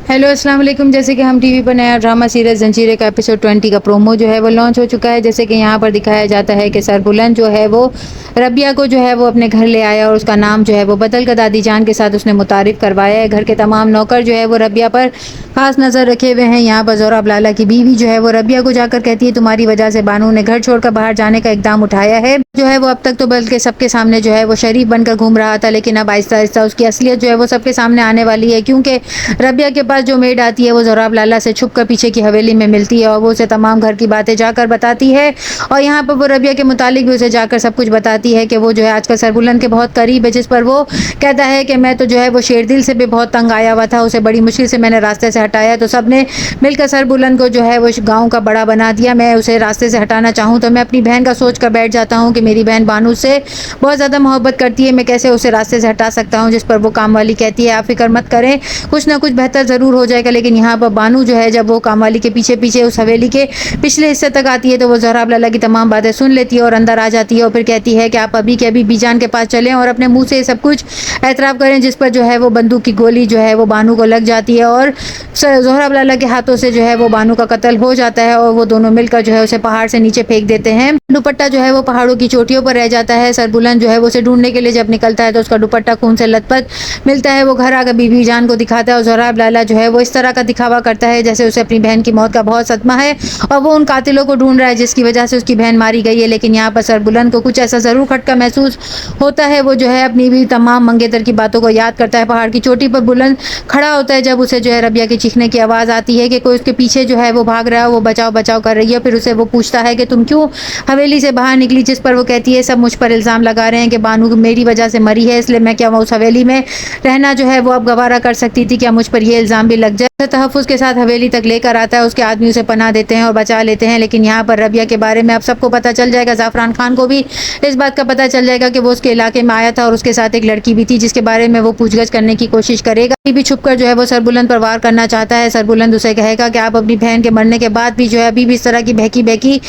Hello अस्सलाम वालेकुम। जैसे कि हम टीवी पर नया ड्रामा सीरीज जंजीरें का एपिसोड 20 का प्रोमो जो है वो लॉन्च हो चुका है। जैसे कि यहाँ पर दिखाया जाता है कि सरबुलंद जो है वो रबिया को जो है वो अपने घर ले आया और उसका नाम जो है वो बदल कर दादी जान के साथ उसने मुतारिफ करवाया है। घर के तमाम नौकर जो है वो रबिया पर खास नज़र रखे हुए हैं। यहाँ पर ज़ोहराब लाला की बीवी जो है वो रबिया को जाकर कहती है तुम्हारी वजह से बानू ने घर छोड़कर बाहर जाने का इकदाम उठाया है। जो है वो अब तक तो बल्कि सबके सामने जो है वो शरीफ बनकर घूम रहा था, लेकिन अब आहिस्ता आहिस्ता उसकी असलियत जो है वो सबके सामने आने वाली है, क्योंकि रबिया के पास जो मेड आती है वो ज़ोहराब लाला से छुपकर पीछे की हवेली में मिलती है और वो उसे तमाम घर की बातें जाकर बताती है। और यहाँ पर वो रबिया के मुतालिक भी उसे जाकर सब कुछ बताती है कि वो जो है आजकल सरबुलंद के बहुत करीब है, जिस पर वो कहता है कि मैं तो जो है वो शेरदिल से भी बहुत तंग आया हुआ था, उसे बड़ी मुश्किल से मैंने रास्ते से हटाया, तो सबने मिलकर सरबुलंद को जो है वो गाँव का बड़ा बना दिया। मैं उसे रास्ते से हटाना चाहूँ तो मैं अपनी बहन का सोच कर बैठ जाता हूँ कि मेरी बहन बानू से बहुत ज़्यादा मोहब्बत करती है, मैं कैसे उसे रास्ते से हटा सकता हूँ। जिस पर वो काम वाली कहती है आप फिक्र मत करें, कुछ ना कुछ बेहतर ज़रूर हो जाएगा। लेकिन यहाँ पर बानू जो है जब वो काम वाली के पीछे पीछे उस हवेली के पिछले हिस्से तक आती है तो वो ज़ोहराब लाला की तमाम बातें सुन लेती है और अंदर आ जाती है और फिर कहती है कि आप अभी के अभी बीजान के पास चलें और अपने मुंह से सब कुछ एतराफ़ करें। जिस पर जो है वो बंदूक की गोली जो है वो बानू को लग जाती है और ज़ोहराब लाला के हाथों से जो है वो बानू का कत्ल हो जाता है और वो दोनों मिलकर जो है उसे पहाड़ से नीचे फेंक देते हैं। दुपट्टा जो है वो पहाड़ों की चोटियों पर रह जाता है। सरबुलंद जो है वो उसे ढूंढने के लिए जब निकलता है तो उसका दुपट्टा खून से लथपथ मिलता है। वो घर आकर बीबी जान को दिखाता है और ज़ोहराब लाला जो है वो इस तरह का दिखावा करता है जैसे उसे अपनी बहन की मौत का बहुत सदमा है और वो उन कातिलों को ढूंढ रहा है जिसकी वजह से उसकी बहन मारी गई है। लेकिन यहाँ पर सरबुलंद को कुछ ऐसा ज़रूर खटका महसूस होता है। वो जो है अपनी भी तमाम मंगेतर की बातों को याद करता है। पहाड़ की चोटी पर बुलंद खड़ा होता है जब उसे जो है रबिया की चीखने की आवाज़ आती है कि कोई उसके पीछे जो है वो भाग रहा है, वो बचाव बचाव कर रही है। फिर उसे वो पूछता है कि तुम क्यों हवेली से बाहर निकली, जिस पर वो कहती है सब मुझ पर इल्ज़ाम लगा रहे हैं कि बानू मेरी वजह से मरी है, इसलिए मैं क्या उस हवेली में रहना जो है वो अब गवारा कर सकती थी, क्या मुझ पर ये इल्ज़ाम भी लग जाए। तहफ़्फ़ुज़ के साथ हवेली तक लेकर आता है, उसके आदमी उसे पनाह देते हैं और बचा लेते हैं। लेकिन यहाँ पर रबिया के बारे में अब सबको पता चल जाएगा। ज़ाफ़रान खान को भी इस बात का पता चल जाएगा कि वो उसके इलाके में आया था और उसके साथ एक लड़की भी थी जिसके बारे में वो पूछगछ करने की कोशिश करेगा। भी छुपकर जो है वो सरबुलंद पर वार करना चाहता है। सरबुलंद उसे कहेगा कि आप अपनी बहन के मरने के बाद भी जो है अभी भी इस तरह की बहकी बहकी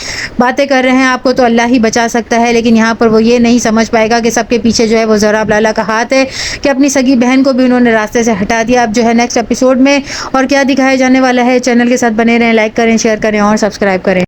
बातें कर रहे हैं, आपको तो अल्लाह ही बचा सकता है। लेकिन यहाँ पर वो ये नहीं समझ पाएगा कि सबके पीछे जो है वो ज़ोहराब लाला का हाथ है कि अपनी सगी बहन को भी उन्होंने रास्ते से हटा दिया। अब जो है नेक्स्ट एपिसोड में और क्या दिखाया जाने वाला है, चैनल के साथ बने रहें, लाइक करें, शेयर करें और सब्सक्राइब करें।